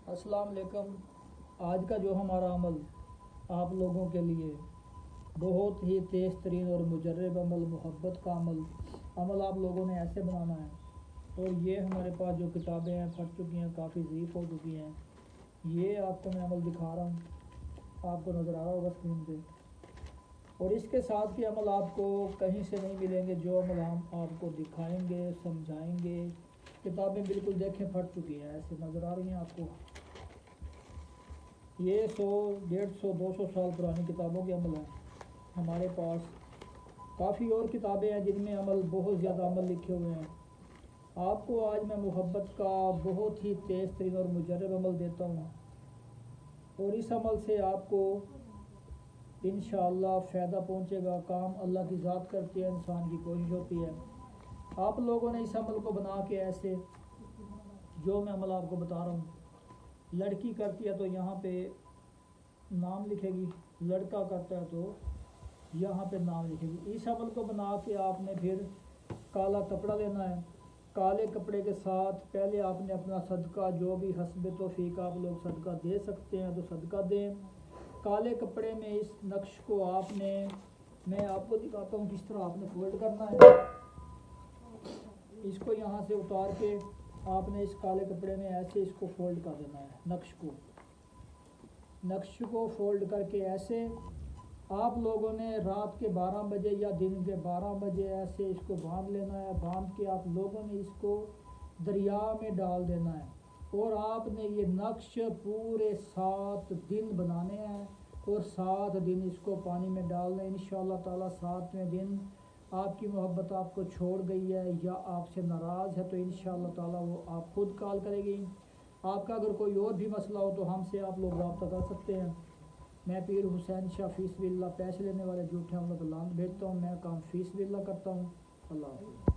السلام علیکم۔ آج کا جو ہمارا عمل آپ لوگوں کے لیے بہت ہی تیز ترین اور مجرب عمل، محبت کا عمل آپ لوگوں نے ایسے بنانا ہے۔ اور یہ ہمارے پاس جو کتابیں ہیں پھٹ چکی ہیں، کافی ضعیف ہو چکی ہیں۔ یہ آپ کو میں عمل دکھا رہا ہوں، آپ کو نظر آ رہا ہوگا اسکرین پہ۔ اور اس کے ساتھ کے عمل آپ کو کہیں سے نہیں ملیں گے، جو عمل ہم آپ کو دکھائیں گے، سمجھائیں گے۔ کتابیں بالکل دیکھیں پھٹ چکی ہیں، ایسے نظر آ رہی ہیں آپ کو۔ یہ 100، 150، 200 سال پرانی کتابوں کے عمل ہیں ہمارے پاس۔ کافی اور کتابیں ہیں جن میں بہت زیادہ عمل لکھے ہوئے ہیں۔ آپ کو آج میں محبت کا بہت ہی تیز ترین اور مجرب عمل دیتا ہوں، اور اس عمل سے آپ کو انشاءاللہ فائدہ پہنچے گا۔ کام اللہ کی ذات کرتی ہے، انسان کی کوشش ہوتی ہے۔ آپ لوگوں نے اس عمل کو بنا کے ایسے جو میں عمل آپ کو بتا رہا ہوں، لڑکی کرتی ہے تو یہاں پہ نام لکھے گی، لڑکا کرتا ہے تو یہاں پہ نام لکھے گی۔ اس عمل کو بنا کے آپ نے پھر کالا کپڑا لینا ہے۔ کالے کپڑے کے ساتھ پہلے آپ نے اپنا صدقہ، جو بھی حسب توفیق آپ لوگ صدقہ دے سکتے ہیں تو صدقہ دیں۔ کالے کپڑے میں اس نقش کو میں آپ کو دکھاتا ہوں کس طرح آپ نے فولڈ کرنا ہے۔ اس کو یہاں سے اتار کے آپ نے اس کالے کپڑے میں ایسے اس کو فولڈ کر دینا ہے۔ نقش کو فولڈ کر کے ایسے آپ لوگوں نے رات کے 12 بجے یا دن کے 12 بجے ایسے اس کو باندھ لینا ہے۔ باندھ کے آپ لوگوں نے اس کو دریا میں ڈال دینا ہے، اور آپ نے یہ نقش پورے 7 دن بنانے ہیں، اور 7 دن اس کو پانی میں ڈالنا ہے۔ انشاءاللہ تعالیٰ 7ویں دن آپ کی محبت آپ کو چھوڑ گئی ہے یا آپ سے ناراض ہے تو انشاءاللہ تعالیٰ وہ آپ خود کال کرے گی۔ آپ کا اگر کوئی اور بھی مسئلہ ہو تو ہم سے آپ لوگ رابطہ کر سکتے ہیں۔ میں پیر حسین شاہ فی سبیل اللہ، پیسے لینے والے جھوٹے ہم لوگ لانت بھیجتا ہوں، میں کام فی سبیل اللہ کرتا ہوں۔ اللہ حافظ۔